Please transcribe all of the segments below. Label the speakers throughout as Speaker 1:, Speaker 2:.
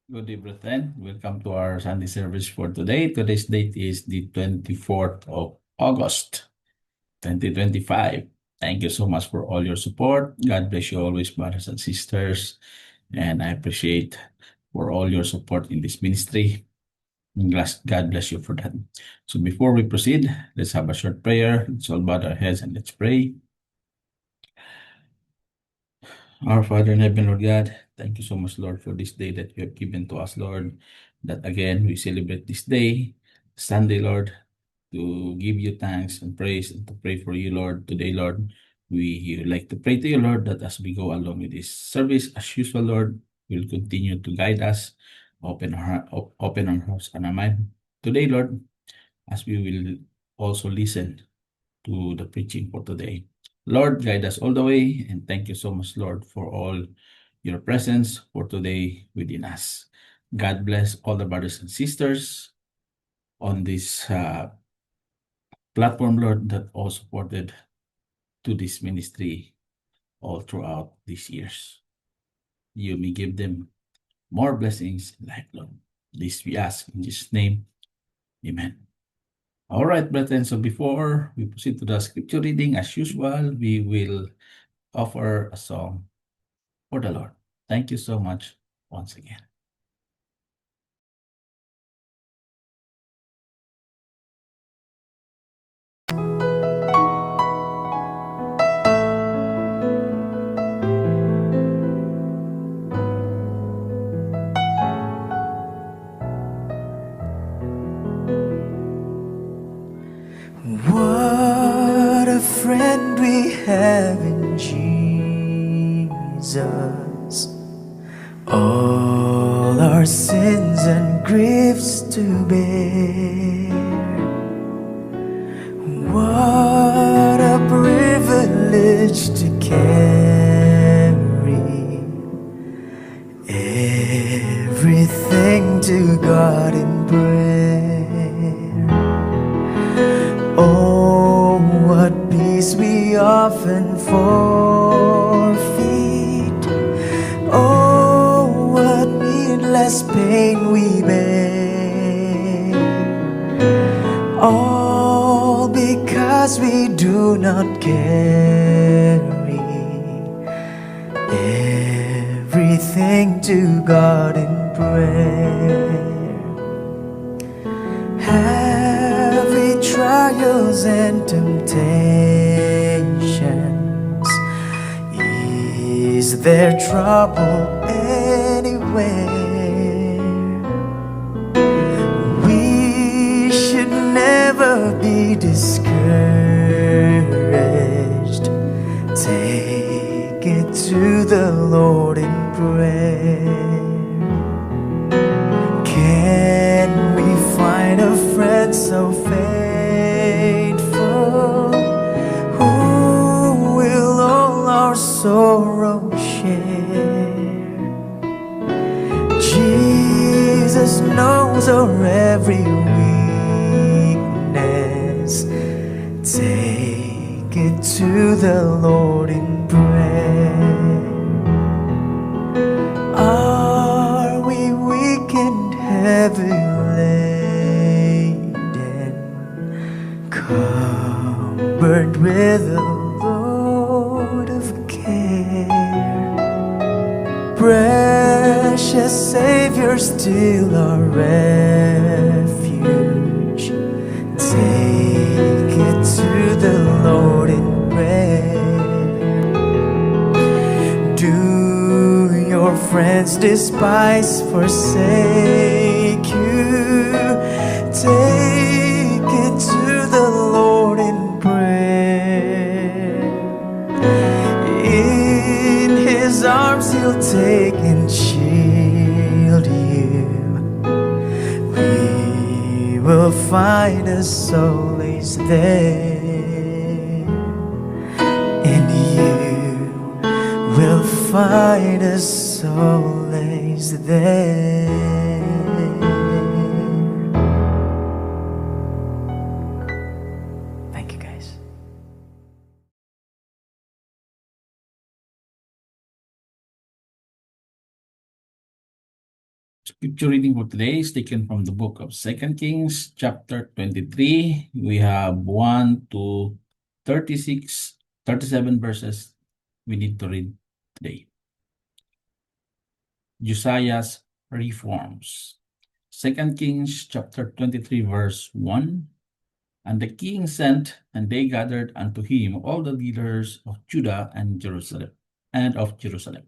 Speaker 1: Good evening, brethren. Welcome to our Sunday service for today. Today's date is the 24th of August, 2025. Thank you so much for all your support. God bless you always, brothers and sisters. And I appreciate for all your support in this ministry. God bless you for that. So before we proceed, let's have a short prayer. Let's all bow our heads and let's pray. Our Father in heaven, Lord God, thank you so much, Lord, for this day that you have given to us, Lord. That again, we celebrate this day, Sunday, Lord, to give you thanks and praise and to pray for you, Lord. Today, Lord, we like to pray to you, Lord, that as we go along with this service, as usual, Lord, you'll continue to guide us, open our hearts and our mind. Today, Lord, as we will also listen to the preaching for today. Lord, guide us all the way, and thank you so much, Lord, for all your presence for today within us. God bless all the brothers and sisters on this platform, Lord, that all supported to this ministry all throughout these years. You may give them more blessings lifelong. This we ask in Jesus' name. Amen. All right, brethren. So before we proceed to the scripture reading, as usual, we will offer a song for the Lord. Thank you so much once again.
Speaker 2: What a friend we have in Jesus. All our sins and griefs to bear. What a privilege to carry everything to God in prayer. Oh, what peace we often forfeit. Oh, what needless pain we bear. All because we do not carry everything to God in prayer. Heavy trials and temptations. Is there trouble anywhere? We should never be discouraged. Take it to the Lord in prayer. Can we find a friend so faithful, who will all our sorrow share? Jesus knows our every weakness. Take it to the Lord in prayer. Are we weak and heavy laden, covered with a load of care? Precious Savior, still our refuge. Take it to the Lord in prayer. Do your friends despise, forsake you? Take it to the Lord in prayer. In His arms He'll take and shield you. We will find a solace there, and you will find a solace there. Thank you, guys.
Speaker 1: Scripture reading for today is taken from the book of 2 Kings, chapter 23. We have 1 to 36, 37 verses we need to read today. Josiah's reforms. 2 Kings, chapter 23, verse 1. And the king sent, and they gathered unto him all the leaders of Judah and Jerusalem, and of Jerusalem.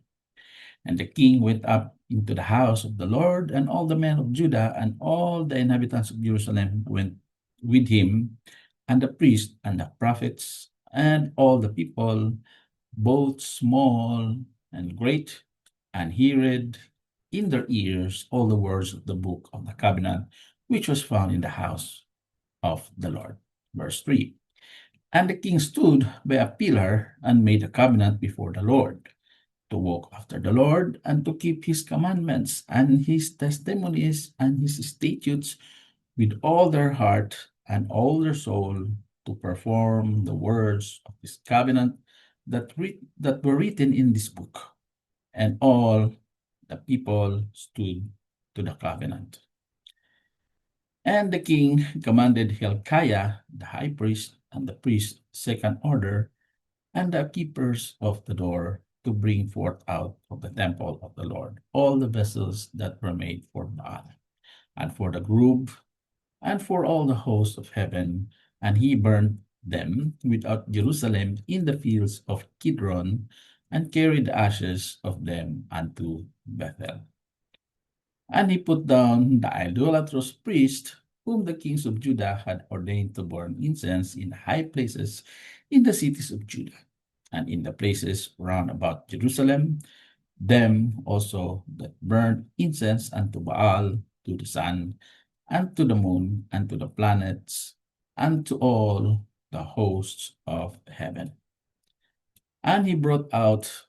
Speaker 1: And the king went up into the house of the Lord, and all the men of Judah and all the inhabitants of Jerusalem went with him, and the priests and the prophets, and all the people, both small and great, and he read in their ears all the words of the book of the covenant, which was found in the house of the Lord. Verse 3. And the king stood by a pillar and made a covenant before the Lord, to walk after the Lord and to keep his commandments and his testimonies and his statutes with all their heart and all their soul, to perform the words of this covenant that were written in this book. And all the people stood to the covenant. And the king commanded Hilkiah, the high priest, and the priest second order, and the keepers of the door, to bring forth out of the temple of the Lord all the vessels that were made for Baal, and for the grove, and for all the hosts of heaven. And he burned them without Jerusalem in the fields of Kidron, and carried the ashes of them unto Bethel. And he put down the idolatrous priest, whom the kings of Judah had ordained to burn incense in high places in the cities of Judah, and in the places round about Jerusalem, them also that burned incense unto Baal, to the sun, and to the moon, and to the planets, and to all the hosts of heaven. And he brought out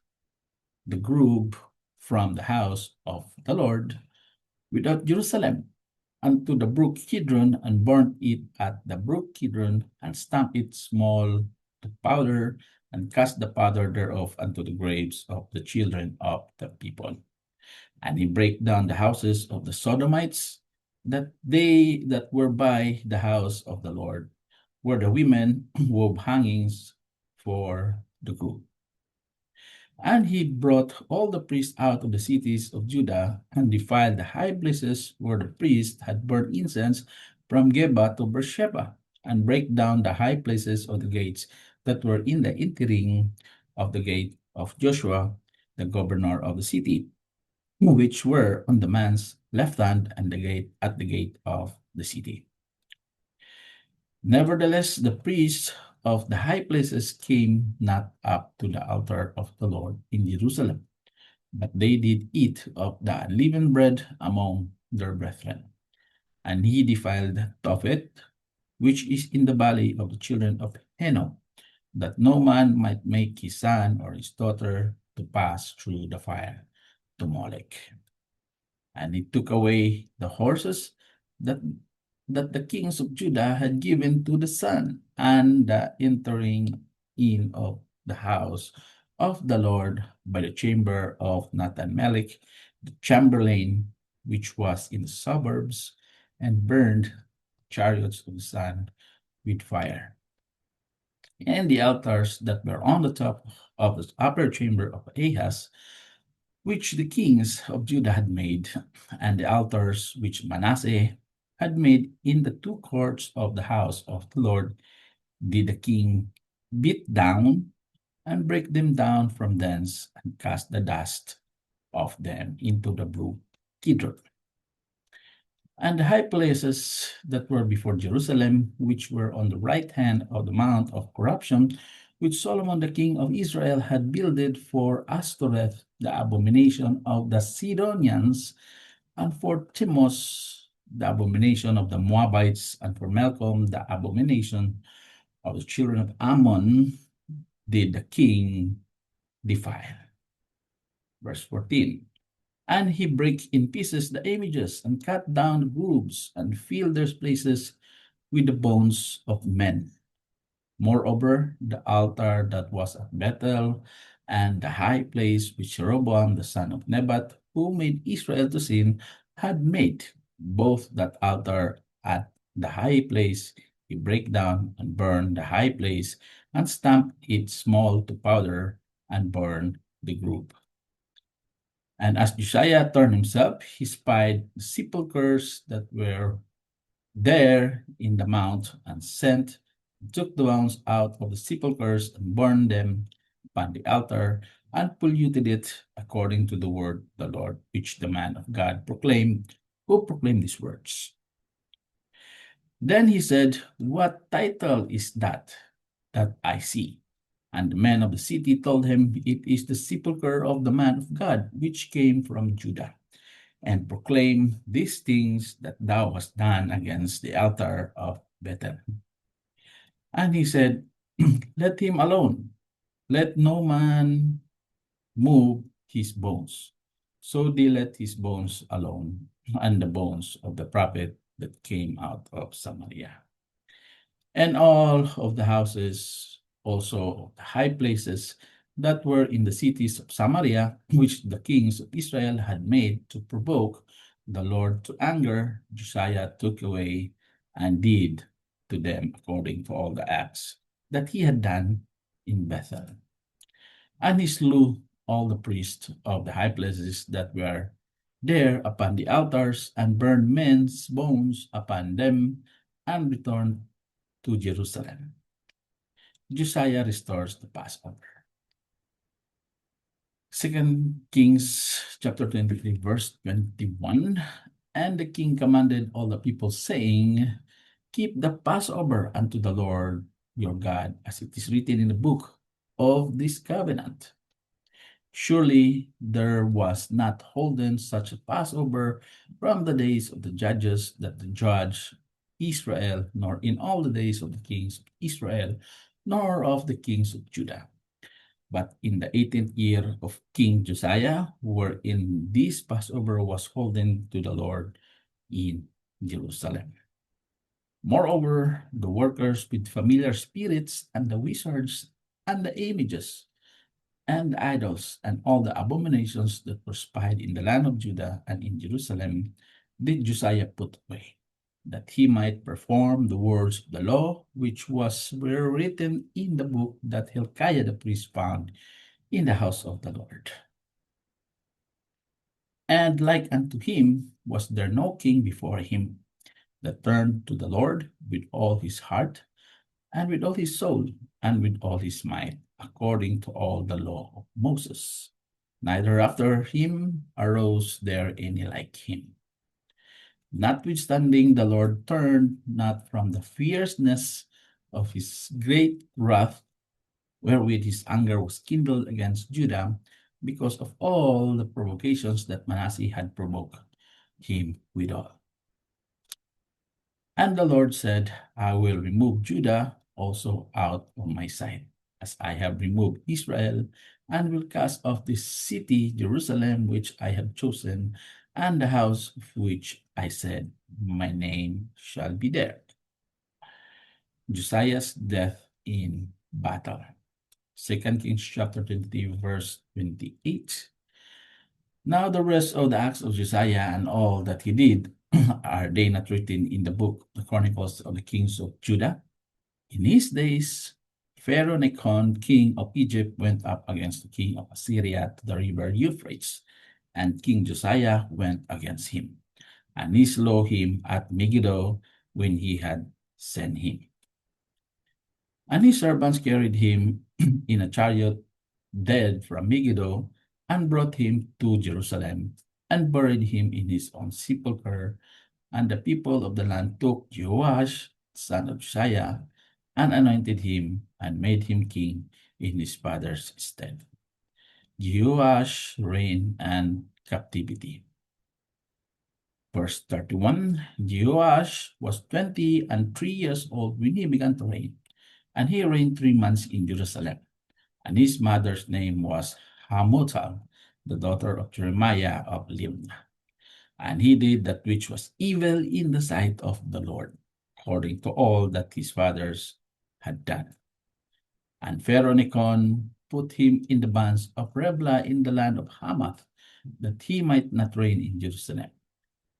Speaker 1: the grove from the house of the Lord without Jerusalem unto the brook Kidron, and burnt it at the brook Kidron, and stamped it small to powder, and cast the powder thereof unto the graves of the children of the people. And he brake down the houses of the Sodomites, that they that were by the house of the Lord, where the women wove hangings for the good. And he brought all the priests out of the cities of Judah, and defiled the high places where the priests had burned incense, from Geba to Beersheba, and brake down the high places of the gates that were in the entering of the gate of Joshua, the governor of the city, which were on the man's left hand, and the gate at the gate of the city. Nevertheless, the priests of the high places came not up to the altar of the Lord in Jerusalem, but they did eat of the unleavened bread among their brethren. And he defiled Tophet, which is in the valley of the children of Hinnom, that no man might make his son or his daughter to pass through the fire to Molech. And he took away the horses that the kings of Judah had given to the sun, and the entering in of the house of the Lord by the chamber of Nathan-melech, the chamberlain, which was in the suburbs, and burned chariots of the sun with fire. And the altars that were on the top of the upper chamber of Ahaz, which the kings of Judah had made, and the altars which Manasseh had made in the two courts of the house of the Lord, did the king beat down and break them down from thence, and cast the dust of them into the brook Kidron. And the high places that were before Jerusalem, which were on the right hand of the mount of corruption, which Solomon the king of Israel had builded for Ashtoreth, the abomination of the Sidonians, and for Chemosh, the abomination of the Moabites, and for Melcom, the abomination of the children of Ammon, did the king defile. Verse 14. And he brake in pieces the images, and cut down the grooves, and filled their places with the bones of men. Moreover, the altar that was at Bethel, and the high place which Jeroboam the son of Nebat, who made Israel to sin, had made, both that altar at the high place he brake down and burned the high place, and stamped it small to powder, and burned the group. And as Josiah turned himself, he spied the sepulchres that were there in the mount, and took the bones out of the sepulchres, and burned them upon the altar, and polluted it according to the word of the Lord, which the man of God proclaimed, who proclaimed these words. Then he said, "What title is that I see?" And the men of the city told him, "It is the sepulchre of the man of God, which came from Judah, and proclaim these things that thou hast done against the altar of Bethel." And he said, "Let him alone. Let no man move his bones." So they let his bones alone, and the bones of the prophet that came out of Samaria. And all of the houses, also of the high places that were in the cities of Samaria, which the kings of Israel had made to provoke the Lord to anger, Josiah took away and did to them according to all the acts that he had done in Bethel. And he slew all the priests of the high places that were there upon the altars, and burned men's bones upon them, and returned to Jerusalem. Josiah restores the Passover. 2 Kings chapter 23, verse 21. And the king commanded all the people, saying, "Keep the Passover unto the Lord your God, as it is written in the book of this covenant." Surely there was not holden such a Passover from the days of the judges that the judge Israel, nor in all the days of the kings of Israel, nor of the kings of Judah. But in the 18th year of King Josiah, wherein this Passover was holden to the Lord in Jerusalem. Moreover, the workers with familiar spirits, and the wizards, and the images, and the idols, and all the abominations that were spied in the land of Judah and in Jerusalem, did Josiah put away, that he might perform the words of the law, which were written in the book that Hilkiah the priest found in the house of the Lord. And like unto him was there no king before him, that turned to the Lord with all his heart, and with all his soul, and with all his might, according to all the law of Moses. Neither after him arose there any like him. Notwithstanding, the Lord turned not from the fierceness of his great wrath, wherewith his anger was kindled against Judah, because of all the provocations that Manasseh had provoked him withal. And the Lord said, "I will remove Judah also out of my sight, as I have removed Israel, and will cast off this city, Jerusalem, which I have chosen, and the house of which I said, my name shall be there." Josiah's death in battle. 2 Kings chapter 20, verse 28. Now the rest of the acts of Josiah and all that he did, are they not written in the book, the Chronicles of the Kings of Judah? In his days, Pharaoh Necho, king of Egypt, went up against the king of Assyria to the river Euphrates, and King Josiah went against him, and he slew him at Megiddo when he had sent him. And his servants carried him in a chariot dead from Megiddo, and brought him to Jerusalem, and buried him in his own sepulchre. And the people of the land took Jehoash, son of Josiah, and anointed him, and made him king in his father's stead. Jehoash reigned and captivity. Verse 31, Jehoash was 23 years old when he began to reign, and he reigned 3 months in Jerusalem. And his mother's name was Hamutal, the daughter of Jeremiah of Libnah. And he did that which was evil in the sight of the Lord, according to all that his fathers had done. And Pharaoh Necho put him in the bands of Riblah in the land of Hamath, that he might not reign in Jerusalem.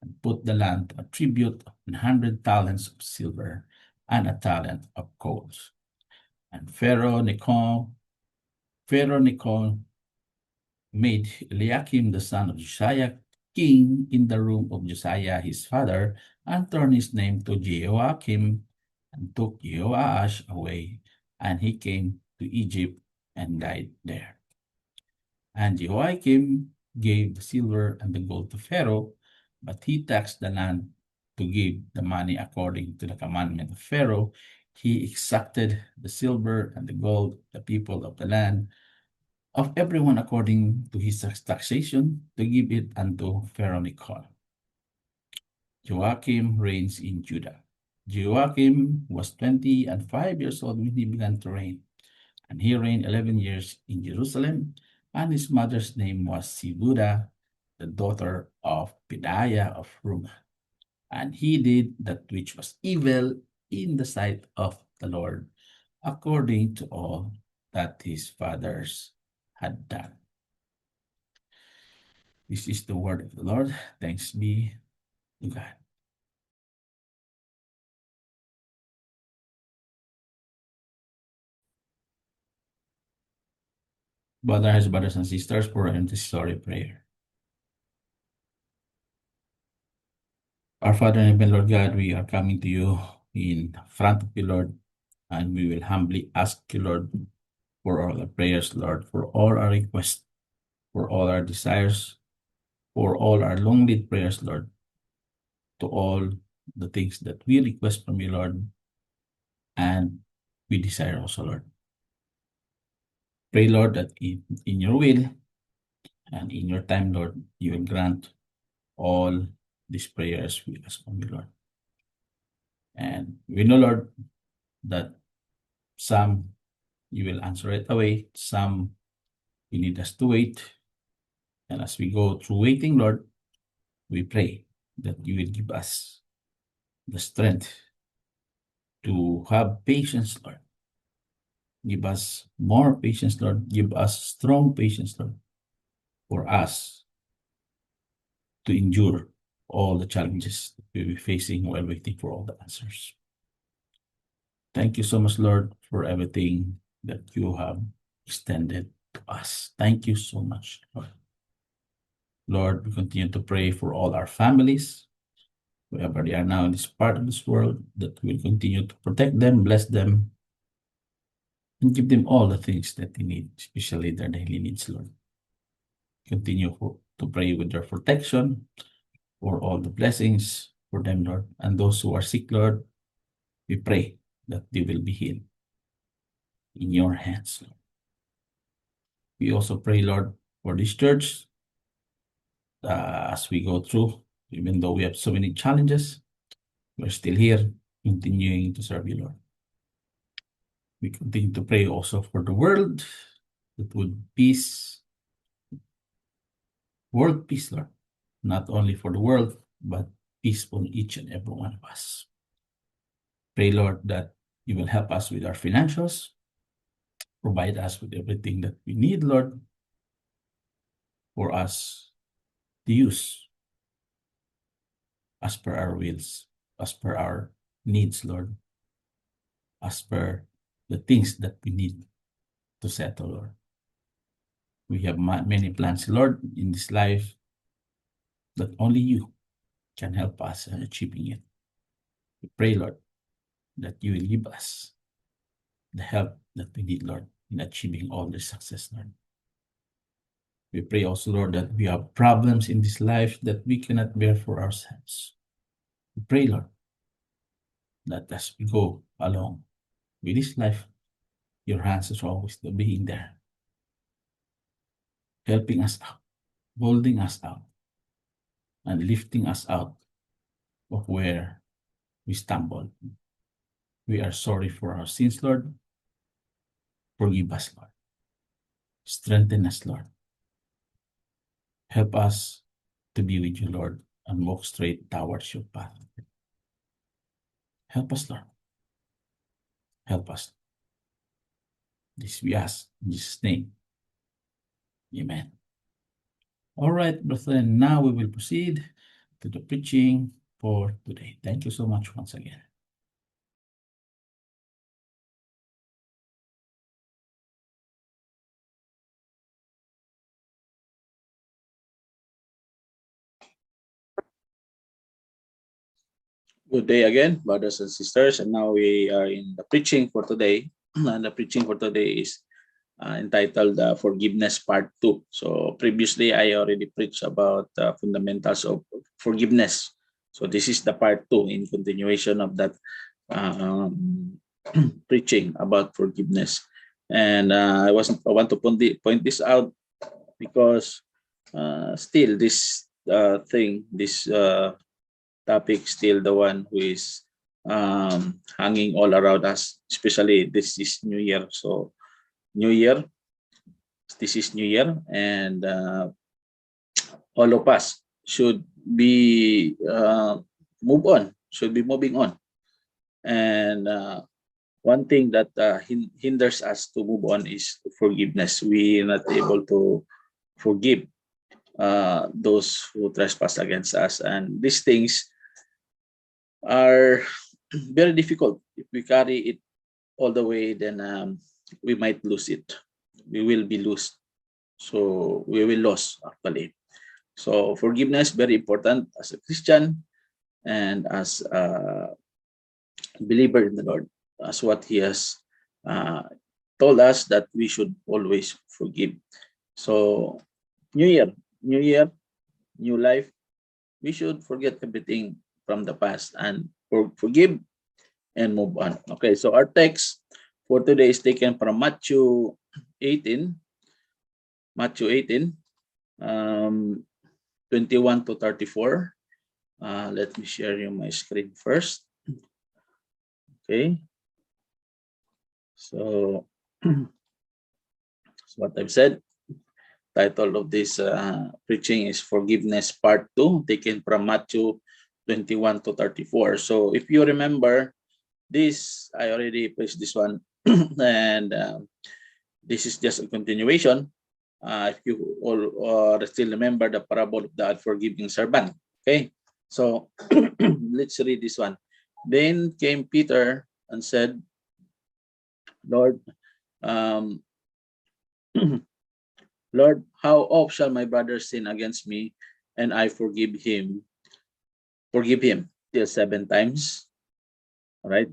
Speaker 1: and put the land a tribute of 100 talents of silver and a talent of gold. And Pharaoh Necho made Eliakim the son of Josiah king in the room of Josiah his father, and turned his name to Jehoiakim, and took Jehoash away, and he came to Egypt and died there. And Jehoiakim gave the silver and the gold to Pharaoh, but he taxed the land to give the money according to the commandment of Pharaoh. He exacted the silver and the gold, the people of the land, of everyone according to his taxation, to give it unto Pharaoh Necho. Joachim reigns in Judah. Joachim was 25 years old when he began to reign, and he reigned 11 years in Jerusalem, and his mother's name was Sibuda, the daughter of Pedaiah of Rumah. And he did that which was evil in the sight of the Lord, according to all that his fathers had done. This is the word of the Lord. Thanks be to God. Brothers and sisters, for intercessory prayer. Our Father in heaven, Lord God, we are coming to you in front of you, Lord, and we will humbly ask you, Lord, for all our prayers, Lord, for all our requests, for all our desires, for all our long-lead prayers, Lord, to all the things that we request from you, Lord, and we desire also, Lord. Pray, Lord, that in your will and in your time, Lord, you will grant all these prayers we ask from you, Lord. And we know, Lord, that some you will answer right away, some you need us to wait. And as we go through waiting, Lord, we pray that you will give us the strength to have patience, Lord. Give us more patience, Lord. Give us strong patience, Lord, for us to endure all the challenges that we'll be facing while waiting for all the answers. Thank you so much, Lord, for everything that you have extended to us. Thank you so much, Lord. Lord, we continue to pray for all our families, wherever they are now in this part of this world, that we will continue to protect them, bless them, and give them all the things that they need, especially their daily needs, Lord. Continue to pray with their protection, for all the blessings for them, Lord. And those who are sick, Lord, we pray that they will be healed in your hands, Lord. We also pray, Lord, for this church as we go through, even though we have so many challenges, we're still here continuing to serve you, Lord. We continue to pray also for the world, that would peace, world peace, Lord, not only for the world, but peace for each and every one of us. Pray, Lord, that you will help us with our financials, provide us with everything that we need, Lord, for us to use as per our wills, as per our needs, Lord, as per the things that we need to settle, Lord. We have many plans, Lord, in this life that only you can help us in achieving it. We pray, Lord, that you will give us the help that we need, Lord, in achieving all this success, Lord. We pray also, Lord, that we have problems in this life that we cannot bear for ourselves. We pray, Lord, that as we go along with this life, your hands is always being there, helping us out, holding us out, and lifting us out of where we stumbled. We are sorry for our sins, Lord. Forgive us, Lord. Strengthen us, Lord. Help us to be with you, Lord, and walk straight towards your path. Help us, Lord. Help us. This we ask in Jesus' name. Amen. All right, brethren, now we will proceed to the preaching for today. Thank you so much once again.
Speaker 3: Good day again, brothers and sisters. And now we are in the preaching for today. And the preaching for today is entitled Forgiveness Part 2. So previously, I already preached about the fundamentals of forgiveness. So this is the Part 2 in continuation of that preaching about forgiveness. And I want to point this out because still this this topic still the one who is hanging all around us, especially this is New Year. So New Year, this is New Year, and all of us should be should be moving on. And one thing that hinders us to move on is forgiveness. We are not able to forgive those who trespass against us, and these things are very difficult. If we carry it all the way, then we might lose it. We will be lost. So we will lose actually. So forgiveness very important as a Christian and as a believer in the Lord, as what He has told us that we should always forgive. So New Year, new life. We should forget everything from the past and forgive and move on. Okay, so our text for today is taken from Matthew 18, 21 to 34. Let me share you my screen first. Okay, so that's what I've said. Title of this preaching is Forgiveness Part 2, taken from Matthew 21 to 34. So if you remember this, I already preached this one, and this is just a continuation. If you all still remember the parable of the unforgiving servant. Okay, so let's read this one. Then came Peter and said, Lord, Lord, how oft shall my brother sin against me, and I forgive him till 7 times? All right.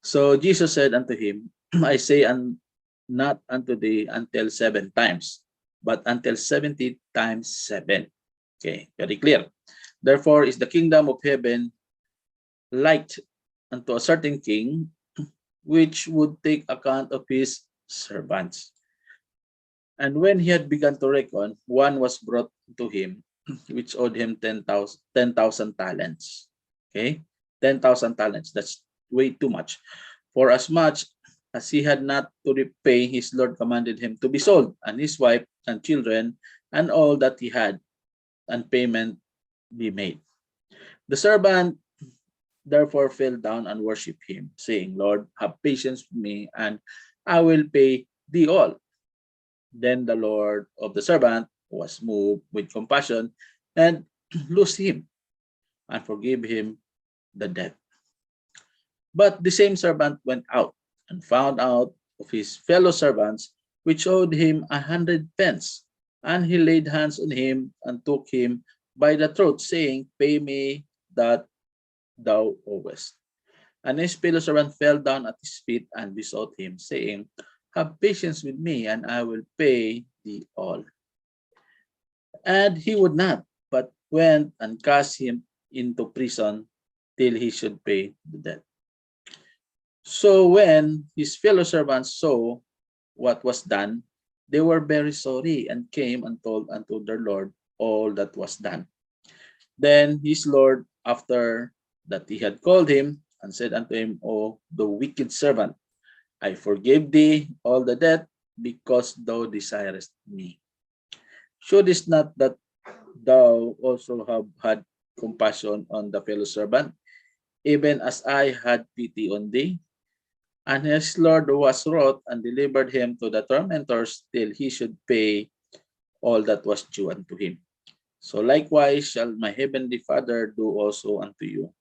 Speaker 3: So Jesus said unto him, I say not unto thee until 7 times, but until 70 times 7. Okay, very clear. Therefore is the kingdom of heaven like unto a certain king, which would take account of his servants. And when he had begun to reckon, one was brought to him, which owed him 10,000 talents. Okay, 10,000 talents. That's way too much. For as much as he had not to repay, his Lord commanded him to be sold, and his wife and children, and all that he had, and payment be made. The servant therefore fell down and worshipped him, saying, Lord, have patience with me, and I will pay thee all. Then the Lord of the servant was moved with compassion and loosed him and forgave him the debt. But the same servant went out and found out of his fellow servants which owed him 100 pence. And he laid hands on him and took him by the throat, saying, Pay me that thou owest. And his fellow servant fell down at his feet and besought him, saying, Have patience with me, and I will pay thee all. And he would not, but went and cast him into prison till he should pay the debt. So when his fellow servants saw what was done, they were very sorry and came and told unto their Lord all that was done. Then his Lord, after that he had called him, and said unto him, O the wicked servant, I forgave thee all the debt, because thou desirest me. Shouldest not that thou also have had compassion on the fellow servant, even as I had pity on thee? And his Lord was wroth and delivered him to the tormentors till he should pay all that was due unto him. So likewise shall my heavenly Father do also unto you,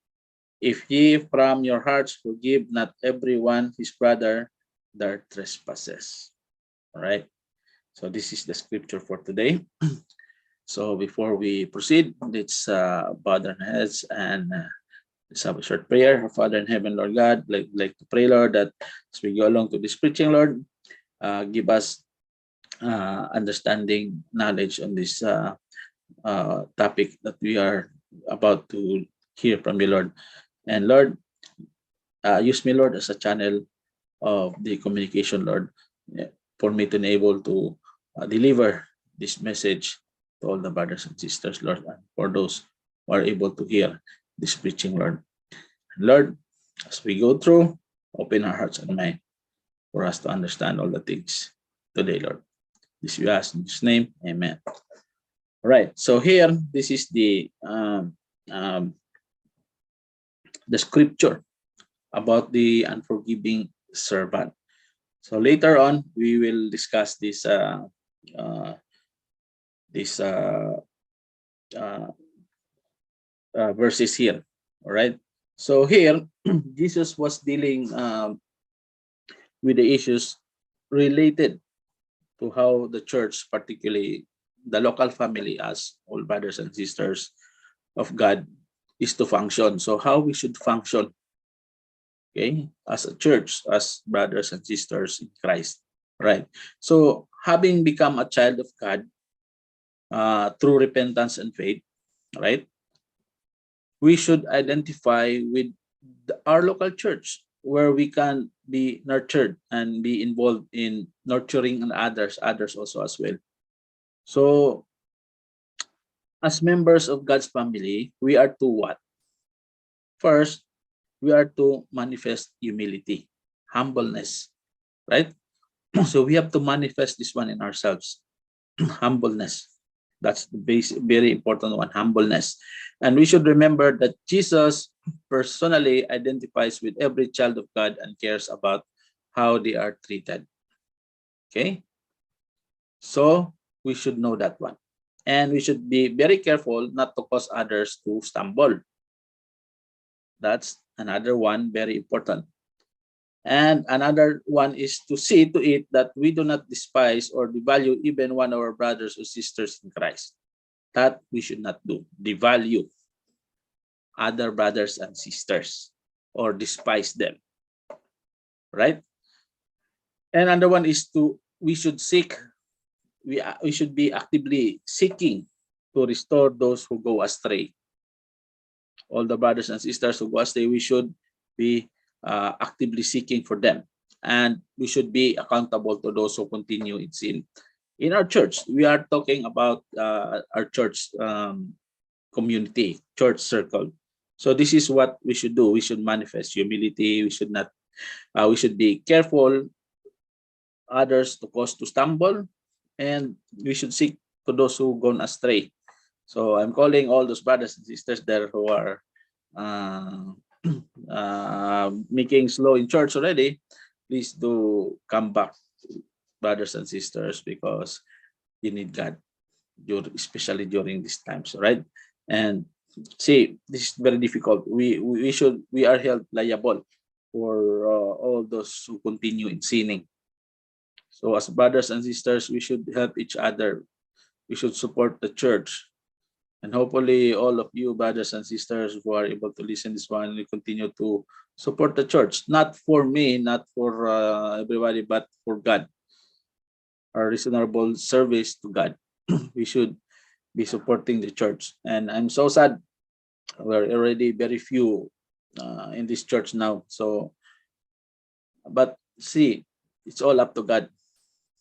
Speaker 3: if ye from your hearts forgive not everyone his brother their trespasses. All right. So this is the scripture for today. So before we proceed, let's bow our heads and let's have a short prayer. Our Father in heaven, Lord God, like to pray, Lord, that as we go along to this preaching, Lord, give us understanding, knowledge on this topic that we are about to hear from you, Lord. And Lord, use me, Lord, as a channel of the communication, Lord, for me to be able to deliver this message to all the brothers and sisters, Lord, and for those who are able to hear this preaching, Lord. Lord, as we go through, open our hearts and mind for us to understand all the things today, Lord. This we ask in His name, amen. All right, so here, this is the scripture about the unforgiving servant. So later on, we will discuss this verses here. All right. So here, Jesus was dealing with the issues related to how the church, particularly the local family, as all brothers and sisters of God, is to function. So how we should function, okay, as a church, as brothers and sisters in Christ, right? So having become a child of God through repentance and faith, right? We should identify with our local church where we can be nurtured and be involved in nurturing and others also as well. So as members of God's family, we are to what? First, we are to manifest humility, humbleness, right? So we have to manifest this one in ourselves, humbleness. That's the basic, very important one, humbleness. And we should remember that Jesus personally identifies with every child of God and cares about how they are treated. Okay? So we should know that one. And we should be very careful not to cause others to stumble. That's another one, very important. And another one is to see to it that we do not despise or devalue even one of our brothers or sisters in Christ. That we should not do. Devalue other brothers and sisters or despise them. Right? And another one is we should seek, we should be actively seeking to restore those who go astray. All the brothers and sisters who go astray, we should be actively seeking for them, and we should be accountable to those who continue in sin. In our church, we are talking about our church community, church circle. So this is what we should do. We should manifest humility. We should not. We should be careful others to cause to stumble, and we should seek to those who gone astray. So I'm calling all those brothers and sisters there who are making slow in church already. Please do come back, brothers and sisters, because you need God, especially during these times, right? And see, this is very difficult. We are held liable for all those who continue in sinning. So as brothers and sisters, we should help each other. We should support the church. And hopefully all of you brothers and sisters who are able to listen this one will continue to support the church. Not for me, not for everybody, but for God. Our reasonable service to God. We should be supporting the church. And I'm so sad. We're already very few in this church now. So, but see, it's all up to God.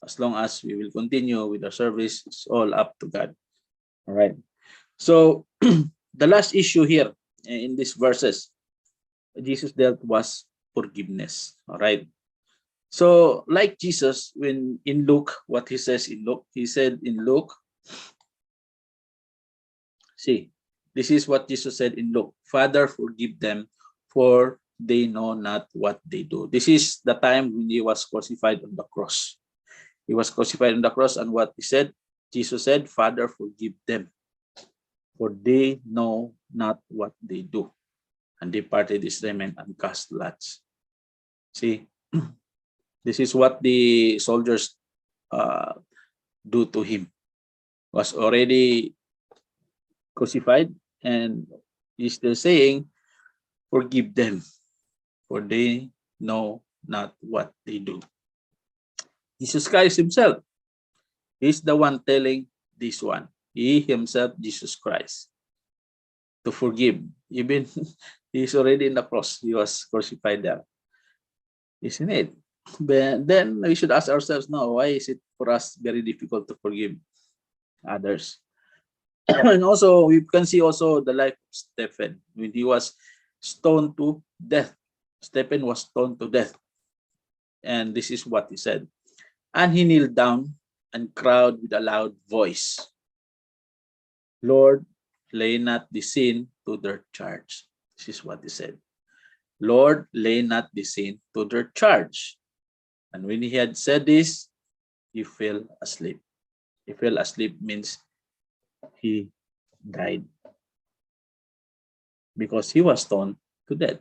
Speaker 3: As long as we will continue with our service, it's all up to God. All right. So the last issue here in these verses, Jesus dealt was forgiveness. All right. So like Jesus, when in Luke, what he says in Luke, he said in Luke, see, this is what Jesus said in Luke, Father, forgive them, for they know not what they do. This is the time when he was crucified on the cross. He was crucified on the cross, and what he said, Jesus said, Father, forgive them. for they know not what they do. And they parted his raiment and cast lots. See, this is what the soldiers do to him. Was already crucified, and he's still saying, forgive them, for they know not what they do. Jesus Christ himself is the one telling this one. He himself, Jesus Christ, to forgive. Even he's already in the cross. He was crucified there. Isn't it? But then we should ask ourselves now, why is it for us very difficult to forgive others? And also, we can see also the life of Stephen. When he was stoned to death, Stephen was stoned to death. And this is what he said. And he kneeled down and cried with a loud voice, Lord, lay not the sin to their charge. This is what he said. Lord, lay not the sin to their charge. And when he had said this, he fell asleep. He fell asleep means he died, because he was stoned to death.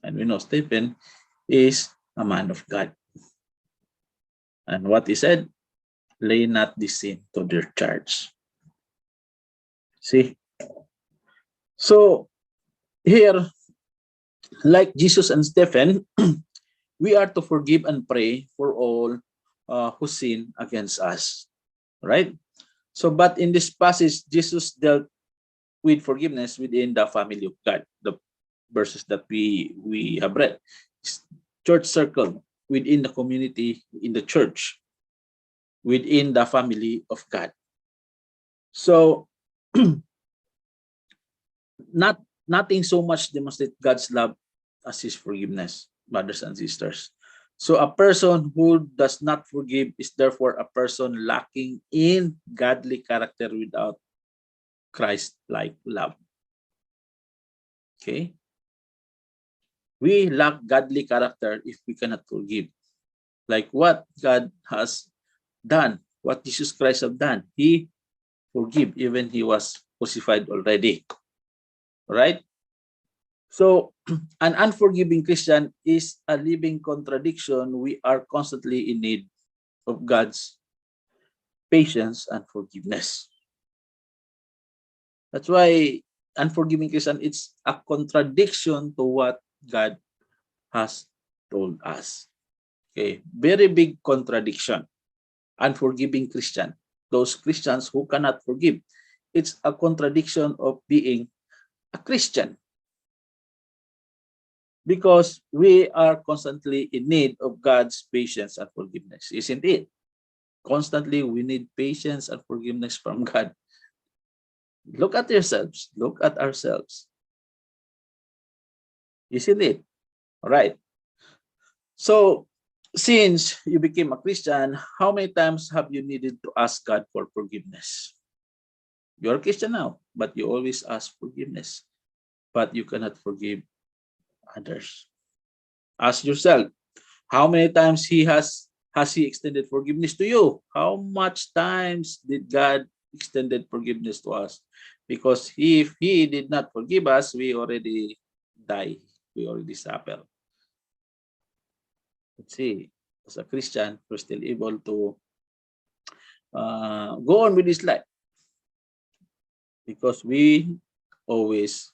Speaker 3: And we know Stephen is a man of God. And what he said, lay not the sin to their charge. See? So here, like Jesus and Stephen, we are to forgive and pray for all who sin against us. Right? So, but in this passage, Jesus dealt with forgiveness within the family of God. The verses that we have read. Church circle, within the community, in the church, within the family of God. So, nothing so much demonstrates God's love as his forgiveness, brothers and sisters. So a person who does not forgive is therefore a person lacking in godly character without Christ-like love. Okay? We lack godly character if we cannot forgive. Like what God has done, what Jesus Christ have done. He forgive even he was crucified already. Right? So, an unforgiving Christian is a living contradiction. We are constantly in need of God's patience and forgiveness. That's why unforgiving Christian, it's a contradiction to what God has told us. Okay, very big contradiction. Unforgiving Christian, those Christians who cannot forgive, it's a contradiction of being a Christian. Because we are constantly in need of God's patience and forgiveness, isn't it? Constantly, we need patience and forgiveness from God. Look at yourselves. Look at ourselves. Isn't it? All right. So, since you became a Christian, how many times have you needed to ask God for forgiveness? You're a Christian now, but you always ask forgiveness. But you cannot forgive others. Ask yourself, how many times has he extended forgiveness to you? How much times did God extended forgiveness to us? Because if he did not forgive us, we already die. We already suffer. Let's see, as a Christian, we're still able to go on with this life because we always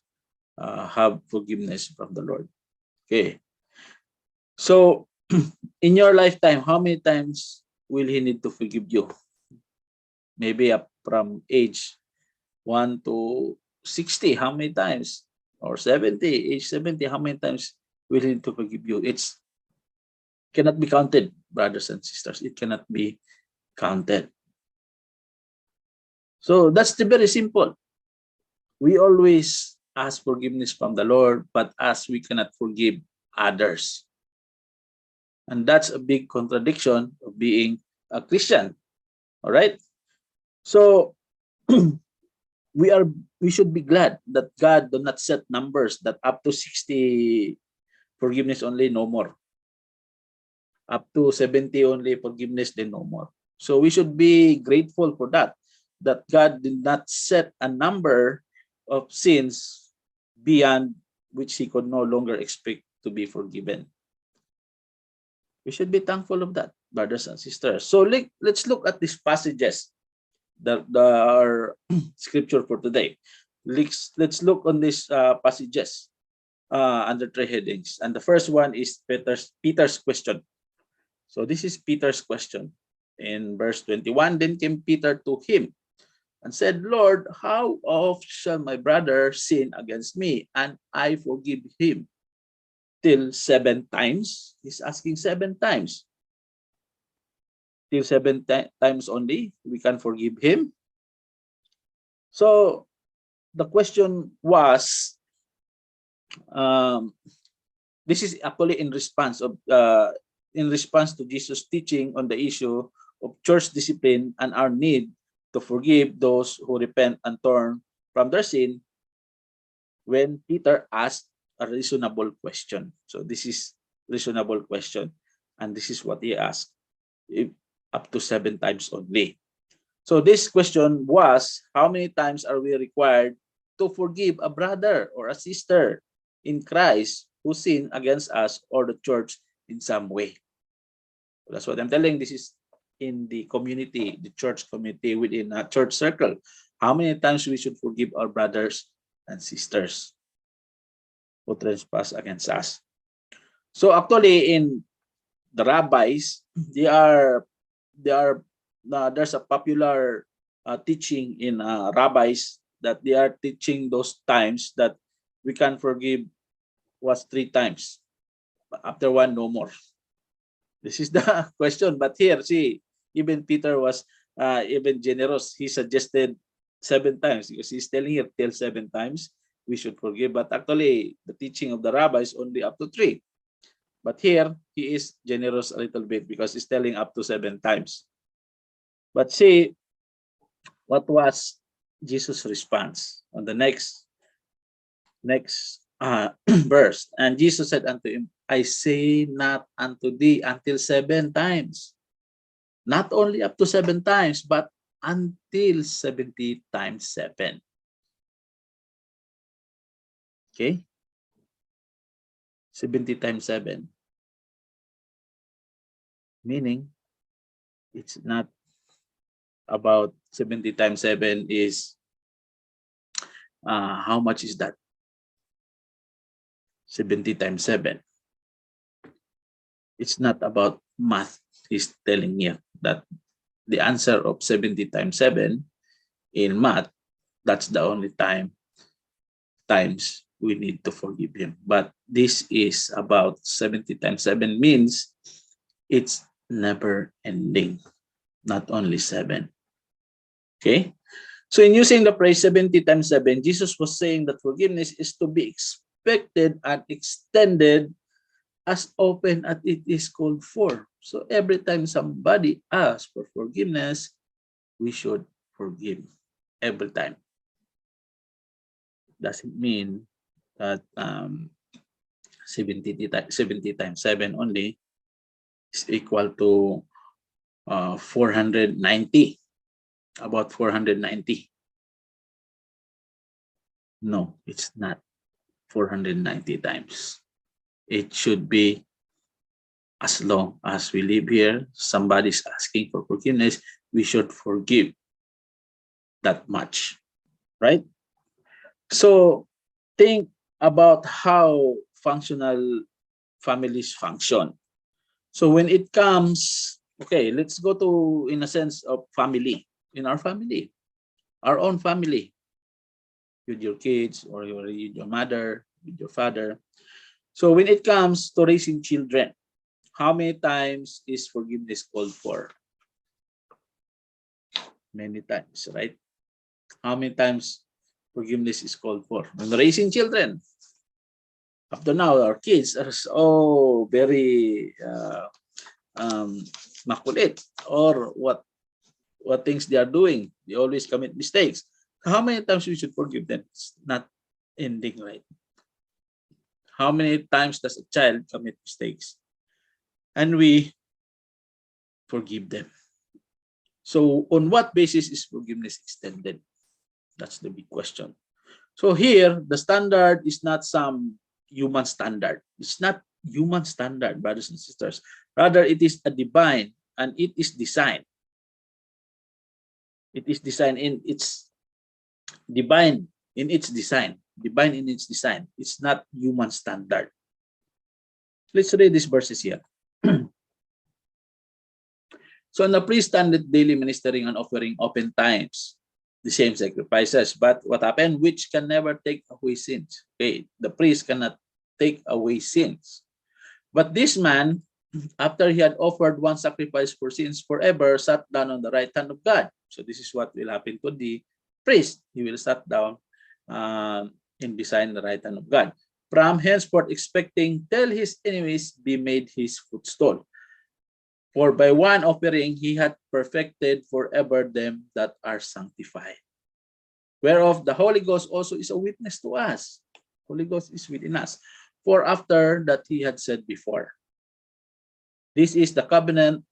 Speaker 3: have forgiveness from the Lord. Okay. So, in your lifetime, how many times will he need to forgive you? Maybe up from age 1 to 60, how many times? Or 70, age 70, how many times will he need to forgive you? It's cannot be counted, brothers and sisters. It cannot be counted. So that's the very simple. We always ask forgiveness from the Lord, but as we cannot forgive others. And that's a big contradiction of being a Christian. All right. So we should be glad that God do not set numbers that up to 60 forgiveness only, no more. Up to 70 only forgiveness, then no more. So we should be grateful for that God did not set a number of sins beyond which he could no longer expect to be forgiven. We should be thankful of that, brothers and sisters. So let's look at these passages that are scripture for today. Let's look on these passages under three headings. And the first one is Peter's question. So this is Peter's question. In verse 21, then came Peter to him and said, Lord, how oft shall my brother sin against me and I forgive him? Till 7 times? He's asking 7 times. Till 7 times only, we can forgive him. So the question was, this is actually in response to Jesus' teaching on the issue of church discipline and our need to forgive those who repent and turn from their sin, when Peter asked a reasonable question. So this is reasonable question, and this is what he asked, up to 7 times only. So this question was, how many times are we required to forgive a brother or a sister in Christ who sin against us or the church in some way? That's what I'm telling. This is in the community, the church community, within a church circle. How many times we should forgive our brothers and sisters who trespass against us? So actually, in the rabbis, there's a popular teaching in rabbis that they are teaching those times that we can forgive was 3 times. After 1, no more. This is the question. But here, see, even Peter was even generous. He suggested 7 times because he's telling here till 7 times we should forgive. But actually, the teaching of the rabbis only up to 3. But here, he is generous a little bit because he's telling up to 7 times. But see, what was Jesus' response on the next verse? And Jesus said unto him, I say not unto thee until 7 times. Not only up to 7 times, but until 70 times 7. Okay? 70 times 7. Meaning, it's not about 70 times 7 is, how much is that? 70 times 7. It's not about math. He's telling you that the answer of 70 times 7 in math, that's the only times we need to forgive him. But this is about 70 times 7 means it's never ending, not only 7. Okay? So in using the phrase 70 times 7, Jesus was saying that forgiveness is to be expected and extended as often as it is called for. So every time somebody asks for forgiveness, we should forgive every time. Doesn't mean that 70 times 7 only is equal to 490, about 490. No, it's not 490 times. It should be as long as we live here, somebody's asking for forgiveness, we should forgive that much, right? So think about how functional families function. So when it comes, okay, let's go to, in a sense of family, in our family, our own family, with your kids or with your mother, with your father. So when it comes to raising children, how many times is forgiveness called for? Many times, right? How many times forgiveness is called for? When raising children, up to now, our kids are so very makulit, or what things they are doing. They always commit mistakes. How many times we should forgive them? It's not ending, right? How many times does a child commit mistakes? And we forgive them. So on what basis is forgiveness extended? That's the big question. So here, the standard is not some human standard. It's not human standard, brothers and sisters. Rather, it is a divine, and it is designed. It is designed in its divine in its design. Divine in its design. It's not human standard. Let's read these verses here. So the priest standeth daily ministering and offering oftentimes the same sacrifices. But what happened? Which can never take away sins. Okay, the priest cannot take away sins. But this man, after he had offered one sacrifice for sins forever, sat down on the right hand of God. So this is what will happen to the priest. He will sat down in beside the right hand of God. From henceforth expecting till his enemies be made his footstool. For by one offering he hath perfected forever them that are sanctified. Whereof the Holy Ghost also is a witness to us. Holy Ghost is within us. For after that he had said before, this is the covenant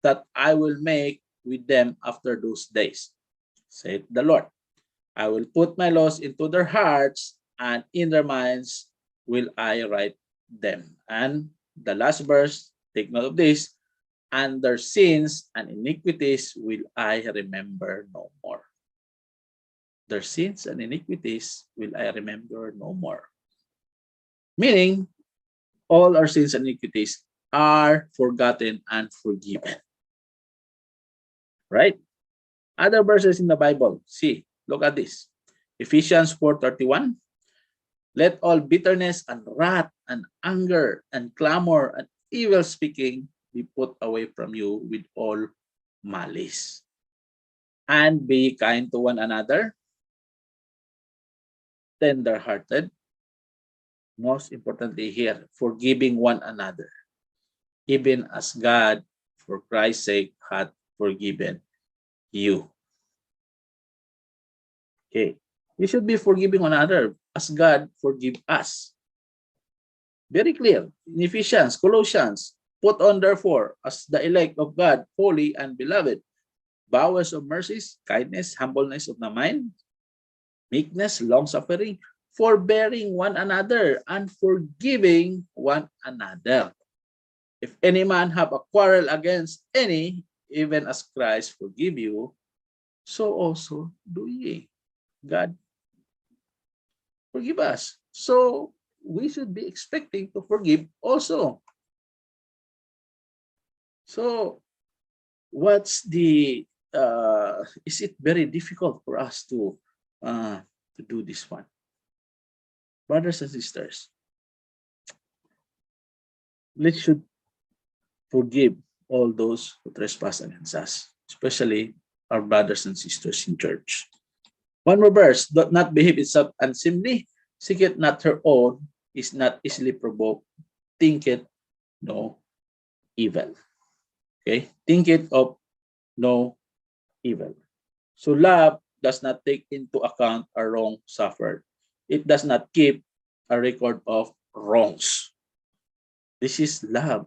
Speaker 3: that I will make with them after those days, saith the Lord. I will put my laws into their hearts, and in their minds will I write them. And the last verse, take note of this, and their sins and iniquities will I remember no more. Their sins and iniquities will I remember no more. Meaning, all our sins and iniquities are forgotten and forgiven. Right? Other verses in the Bible. See, look at this. Ephesians 4:31. Let all bitterness and wrath and anger and clamor and evil speaking be put away from you with all malice. And be kind to one another, tender-hearted. Most importantly here, forgiving one another, even as God, for Christ's sake, hath forgiven you. Okay. We should be forgiving one another as God forgive us. Very clear. In Ephesians, Colossians, put on therefore as the elect of God, holy and beloved, bowels of mercies, kindness, humbleness of the mind, meekness, long-suffering, forbearing one another, and forgiving one another. If any man have a quarrel against any, even as Christ forgive you, so also do ye. God forgive us. So we should be expecting to forgive also. So what's the is it very difficult for us to do this one? Brothers and sisters, let's should forgive all those who trespass against us, especially our brothers and sisters in church. One more verse, do not behave itself unseemly, seek it not her own, is not easily provoked, think it no evil. Okay, think it of no evil. So love does not take into account a wrong suffered. It does not keep a record of wrongs. This is love.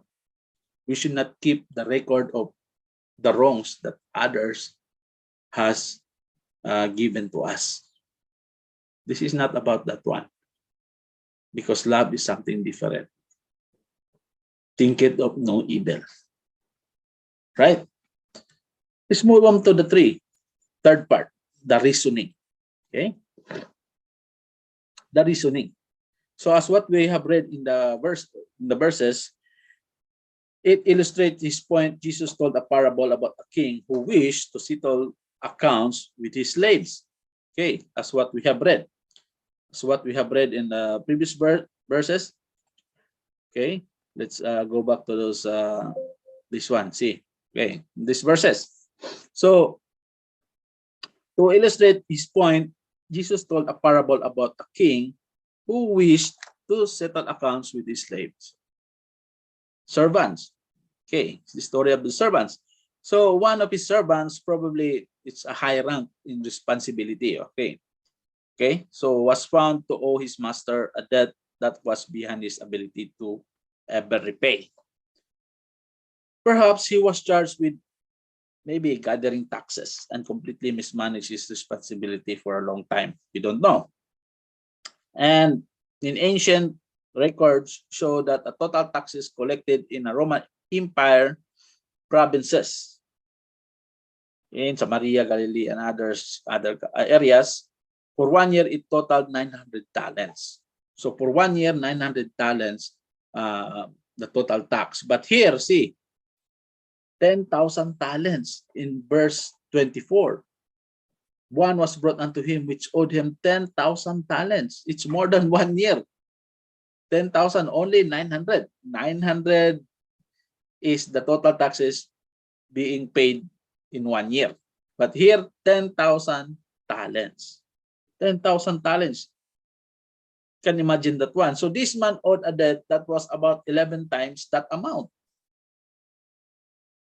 Speaker 3: We should not keep the record of the wrongs that others has given to us. This is not about that one, because love is something different. Think it of no evil. Right? Let's move on to the third part, the reasoning. Okay? The reasoning. So as what we have read in the verses, it illustrates his point. Jesus told a parable about a king who wished to settle accounts with his slaves. Okay, as what we have read. As what we have read in the previous verses. Okay, let's go back to those this one. See, okay, these verses. So to illustrate his point, Jesus told a parable about a king who wished to settle accounts with his slaves. Servants. Okay, it's the story of the servants. So one of his servants, probably it's a high rank in responsibility. Okay. Okay, so was found to owe his master a debt that was beyond his ability to ever repay. Perhaps he was charged with maybe gathering taxes and completely mismanaged his responsibility for a long time. We don't know. And in ancient records show that a total taxes collected in a Roman Empire provinces in Samaria, Galilee, and other areas, for 1 year it totaled 900 talents. So for 1 year, 900 talents, the total tax. But here, see, 10,000 talents in verse 24. One was brought unto him which owed him 10,000 talents. It's more than 1 year. 10,000, only 900. 900 is the total taxes being paid in 1 year. But here, 10,000 talents. 10,000 talents. Can you imagine that one? So this man owed a debt that was about 11 times that amount.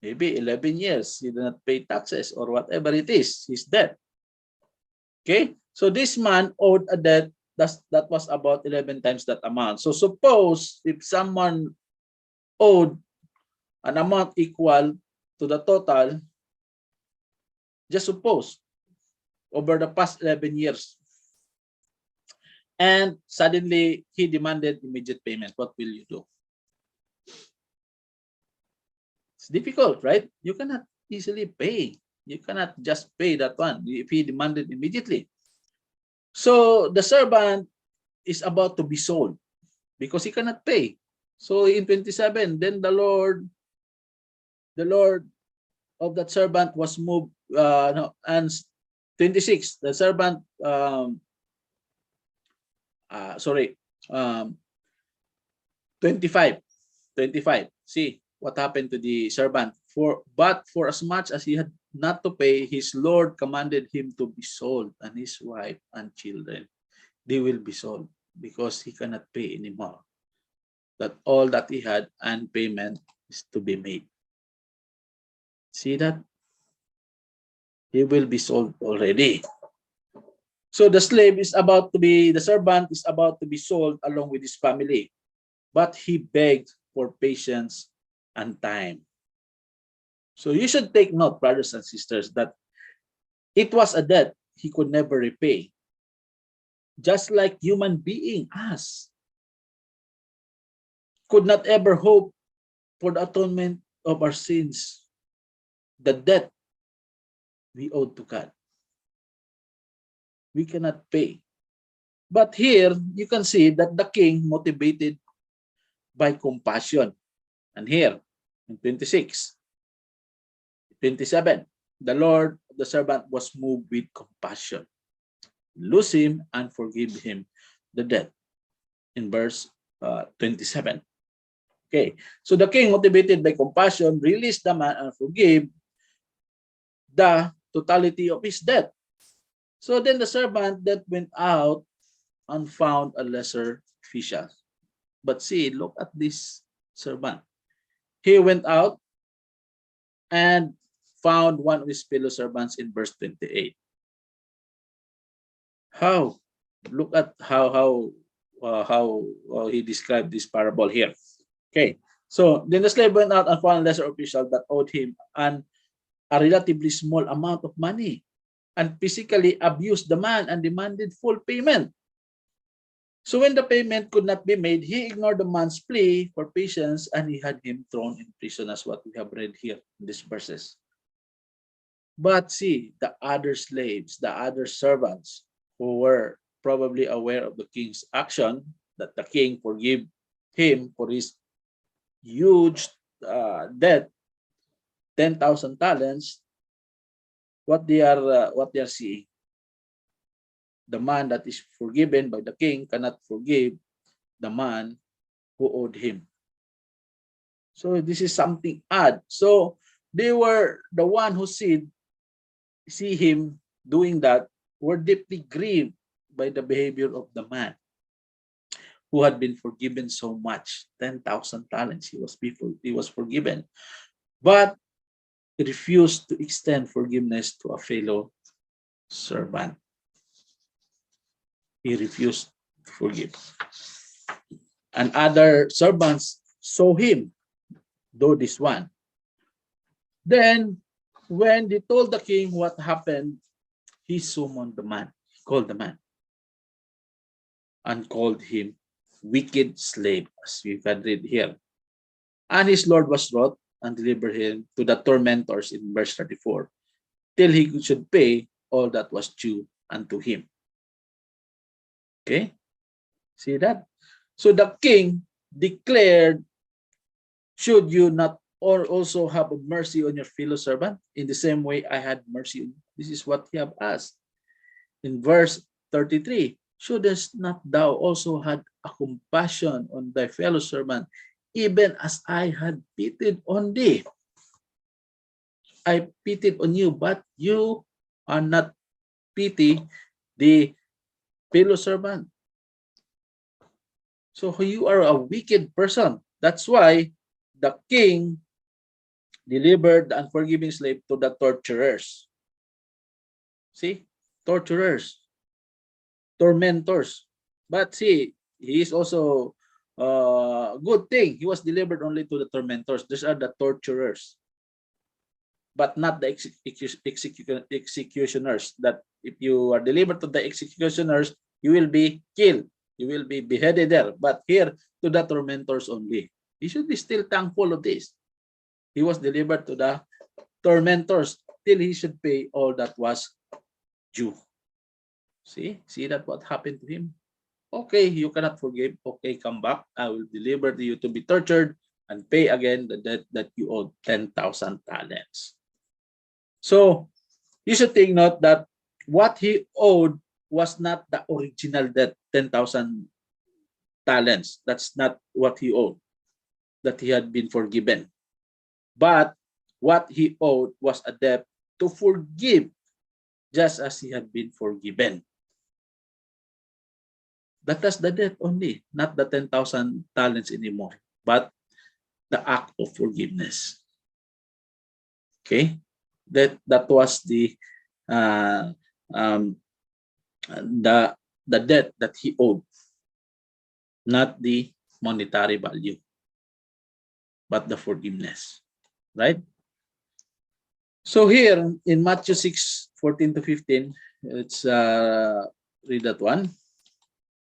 Speaker 3: Maybe 11 years, he did not pay taxes or whatever it is, his debt. Okay, so this man owed a debt that was about 11 times that amount. So suppose if someone owed an amount equal to the total, just suppose, over the past 11 years, and suddenly he demanded immediate payment, what will you do? It's difficult, right? You cannot easily pay. You cannot just pay that one if he demanded immediately. So the servant is about to be sold because he cannot pay. So in 27, then the Lord of that servant was moved, and 26, the servant, 25, see what happened to the servant. But for as much as he had not to pay, his Lord commanded him to be sold, and his wife and children, they will be sold because he cannot pay anymore. That all that he had and payment is to be made. See that? He will be sold already. So the servant is about to be sold along with his family. But he begged for patience and time. So you should take note, brothers and sisters, that it was a debt he could never repay. Just like human being, us, could not ever hope for the atonement of our sins, the debt we owed to God. We cannot pay. But here, you can see that the king motivated by compassion. And here, in 26, 27, the Lord, the servant was moved with compassion. Lose him and forgive him the debt. In verse 27. Okay, so the king, motivated by compassion, released the man and forgave the totality of his debt. So then the servant that went out and found a lesser official. But see, look at this servant. He went out and found one of his fellow servants in verse 28. How? Look at how he described this parable here. Okay, so then the slave went out and found a lesser official that owed him a relatively small amount of money, and physically abused the man and demanded full payment. So when the payment could not be made, he ignored the man's plea for patience and he had him thrown in prison, as what we have read here in these verses. But see, the other slaves, the other servants who were probably aware of the king's action, that the king forgave him for his huge debt, 10,000 talents, what they are seeing. The man that is forgiven by the king cannot forgive the man who owed him. So this is something odd. So they were the one who see him doing that, were deeply grieved by the behavior of the man who had been forgiven so much, 10,000 talents. He was forgiven, but he refused to extend forgiveness to a fellow servant. He refused to forgive. And other servants saw him do this one. Then, when they told the king what happened, he summoned the man. He called the man. and called him wicked slave, as we can read here. And his Lord was wroth and delivered him to the tormentors in verse 34, till he should pay all that was due unto him. Okay? See that? So the king declared, should you not or also have mercy on your fellow servant? In the same way I had mercy on you. This is what he have asked. In verse 33, shouldest not thou also had a compassion on thy fellow servant, even as I had pitied on thee? I pitied on you, but you are not pity the fellow servant. So you are a wicked person. That's why the king delivered the unforgiving slave to the torturers. See? Torturers. Tormentors. But see, he is also good thing. He was delivered only to the tormentors. These are the torturers. But not the executioners. That if you are delivered to the executioners, you will be killed. You will be beheaded there. But here, to the tormentors only. He should be still thankful of this. He was delivered to the tormentors till he should pay all that was due. See that what happened to him? Okay, you cannot forgive. Okay, come back. I will deliver you to be tortured and pay again the debt that you owed 10,000 talents. So you should take note that what he owed was not the original debt, 10,000 talents. That's not what he owed, that he had been forgiven. But what he owed was a debt to forgive, just as he had been forgiven. That is the debt only, not the 10,000 talents anymore, but the act of forgiveness. Okay, that was the debt that he owed, not the monetary value, but the forgiveness. Right? So here in Matthew 6:14 to 15, let's read that one.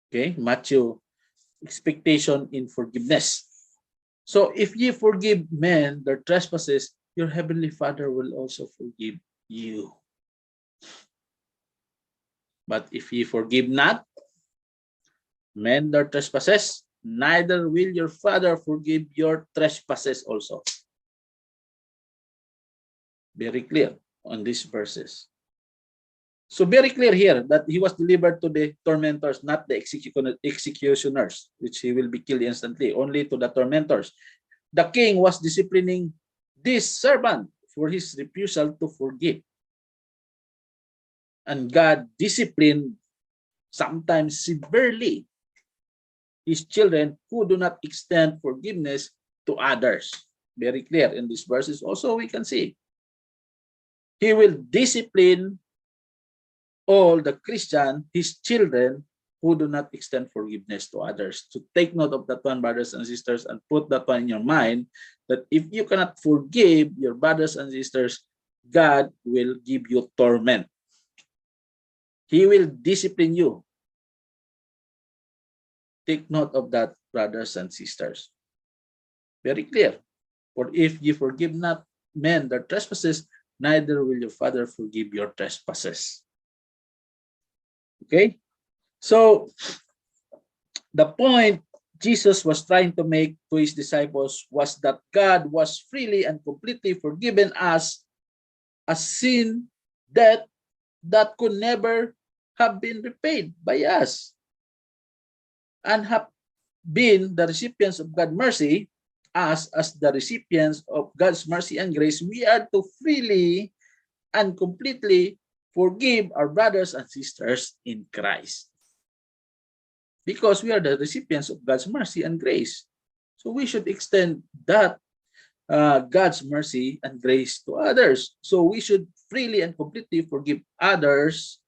Speaker 3: Okay, Matthew, expectation in forgiveness. So if ye forgive men their trespasses, your heavenly Father will also forgive you. But if ye forgive not men their trespasses, neither will your Father forgive your trespasses also. Very clear on these verses. So very clear here that he was delivered to the tormentors, not the executioners, which he will be killed instantly, only to the tormentors. The king was disciplining this servant for his refusal to forgive. And God disciplined sometimes severely his children who do not extend forgiveness to others. Very clear in these verses. Also, we can see he will discipline all the Christian, his children, who do not extend forgiveness to others. To take note of that one, brothers and sisters, and put that one in your mind, that if you cannot forgive your brothers and sisters, God will give you torment. He will discipline you. Take note of that, brothers and sisters. Very clear. For if you forgive not men their trespasses, neither will your Father forgive your trespasses. Okay? So, the point Jesus was trying to make to his disciples was that God was freely and completely forgiven us a sin that could never have been repaid by us, and have been the recipients of God's mercy. Us as the recipients of God's mercy and grace, we are to freely and completely forgive our brothers and sisters in Christ, because we are the recipients of God's mercy and grace. So we should extend that God's mercy and grace to others. So we should freely and completely forgive others,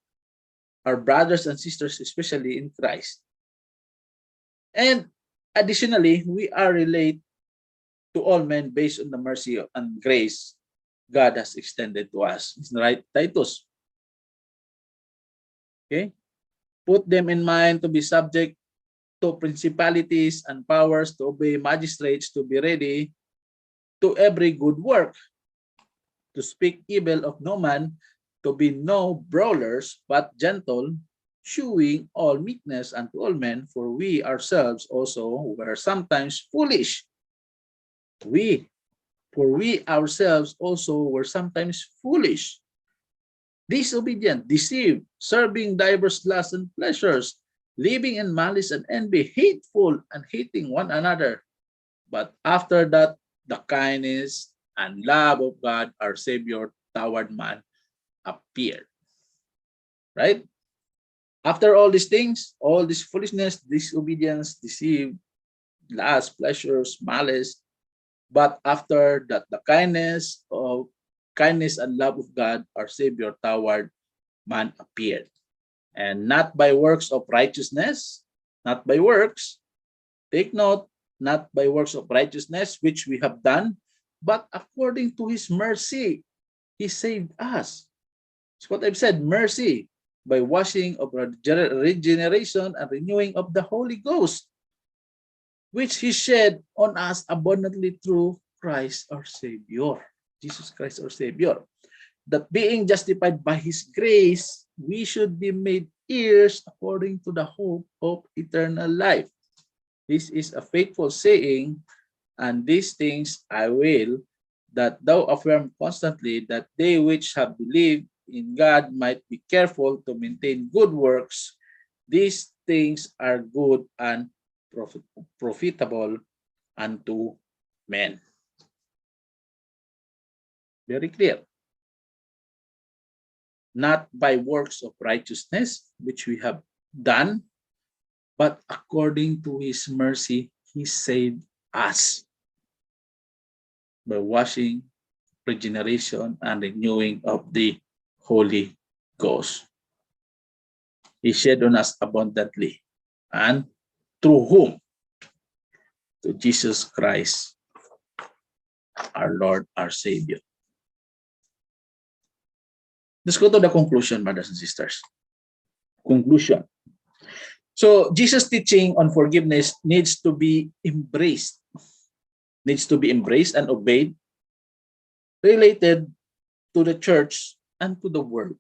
Speaker 3: our brothers and sisters, especially in Christ. And additionally, we are related to all men based on the mercy and grace God has extended to us. Isn't right, Titus? Okay. Put them in mind to be subject to principalities and powers, to obey magistrates, to be ready to every good work, to speak evil of no man, to be no brawlers, but gentle, shewing all meekness unto all men, for we ourselves also were sometimes foolish. For we ourselves also were sometimes foolish, disobedient, deceived, serving divers lusts and pleasures, living in malice and envy, hateful and hating one another. But after that, the kindness and love of God, our Savior, toward man appeared. Right? After all these things, all this foolishness, disobedience, deceit, lust, pleasures, malice, but after that, the kindness and love of God, our Savior, toward man appeared. And not by works of righteousness, not by works, take note, not by works of righteousness which we have done, but according to his mercy, he saved us. It's what I've said, mercy, by washing of regeneration and renewing of the Holy Ghost, which he shed on us abundantly through Christ our Savior. Jesus Christ our Savior. That being justified by his grace, we should be made heirs according to the hope of eternal life. This is a faithful saying, and these things I will, that thou affirm constantly, that they which have believed in God might be careful to maintain good works. These things are good and profitable unto men. Very clear. Not by works of righteousness which we have done, but according to his mercy, he saved us by washing, regeneration, and renewing of the Holy Ghost. He shed on us abundantly, and through whom? To Jesus Christ, our Lord, our Savior. Let's go to the conclusion, brothers and sisters. Conclusion. So Jesus' teaching on forgiveness needs to be embraced and obeyed, related to the church and to the world.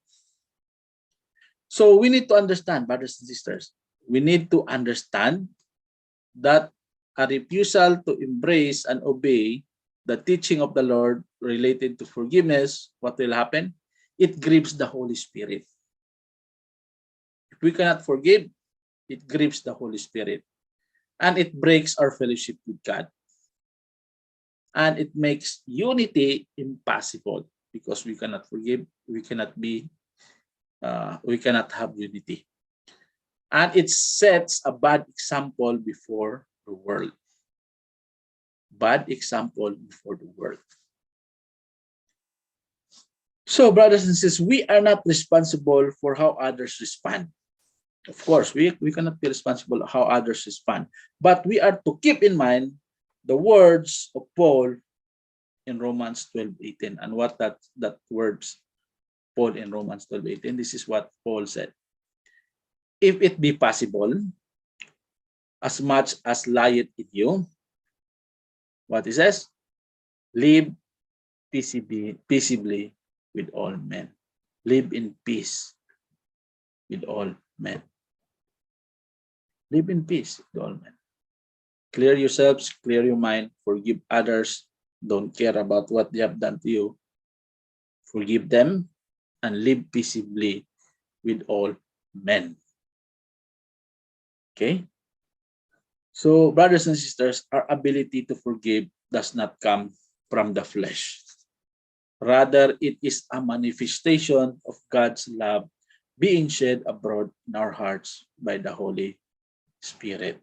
Speaker 3: So we need to understand, brothers and sisters, we need to understand that a refusal to embrace and obey the teaching of the Lord related to forgiveness, what will happen? It grieves the Holy Spirit. If we cannot forgive, it grieves the Holy Spirit. And it breaks our fellowship with God. And it makes unity impossible, because we cannot forgive, we cannot have unity. And it sets a bad example before the world. Bad example before the world. So, brothers and sisters, we are not responsible for how others respond. Of course, we cannot be responsible how others respond. But we are to keep in mind the words of Paul in Romans 12:18. And what that words, Paul in Romans 12:18, this is what Paul said. If it be possible, as much as lieth in you, what he says? Live peaceably with all men. Live in peace with all men. Live in peace with all men. Clear yourselves, clear your mind, forgive others. Don't care about what they have done to you. Forgive them and live peaceably with all men. Okay? So, brothers and sisters, our ability to forgive does not come from the flesh. Rather, it is a manifestation of God's love being shed abroad in our hearts by the Holy Spirit.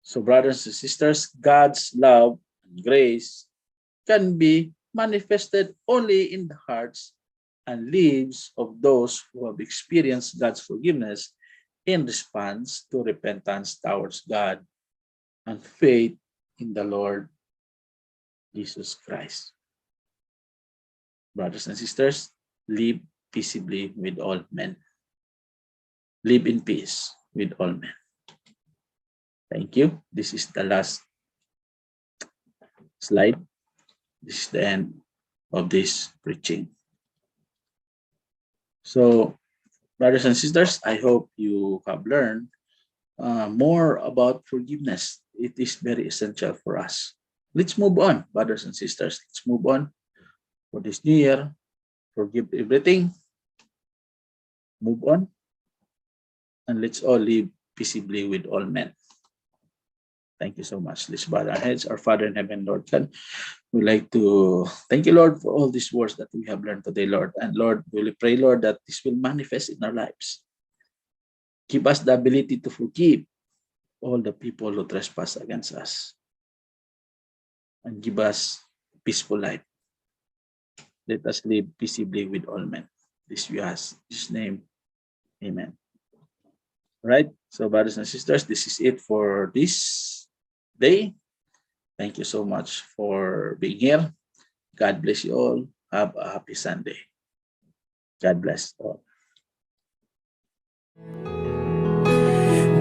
Speaker 3: So, brothers and sisters, God's love and grace can be manifested only in the hearts and lives of those who have experienced God's forgiveness in response to repentance towards God and faith in the Lord Jesus Christ. Brothers and sisters, live peaceably with all men. live in peace with all men. Thank you. This is the last slide. This is the end of this preaching. So, brothers and sisters, I hope you have learned more about forgiveness. It is very essential for us. Let's move on, brothers and sisters. Let's move on for this new year. Forgive everything. Move on. And let's all live peaceably with all men. Thank you so much. Let's bow our heads. Our Father in heaven, Lord God, we'd like to thank you, Lord, for all these words that we have learned today, Lord. And Lord, we pray, Lord, that this will manifest in our lives. Give us the ability to forgive all the people who trespass against us. And give us a peaceful life. Let us live peaceably with all men. This we ask. In His name, amen. All right. So, brothers and sisters, this is it for this day. Thank you so much for being here. God bless you all. Have a happy Sunday. God bless all.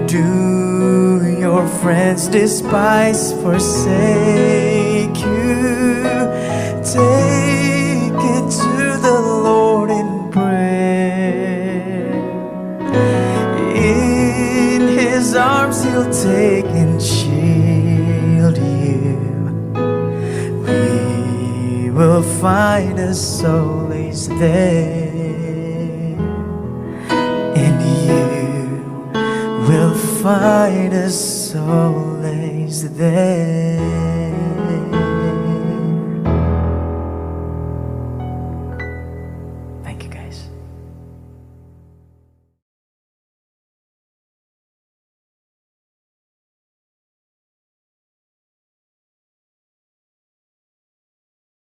Speaker 2: Do your friends despise, forsake you? Take it to the Lord in prayer. In His arms He'll take and shield you. We will find a solace there, and you will find a solace there.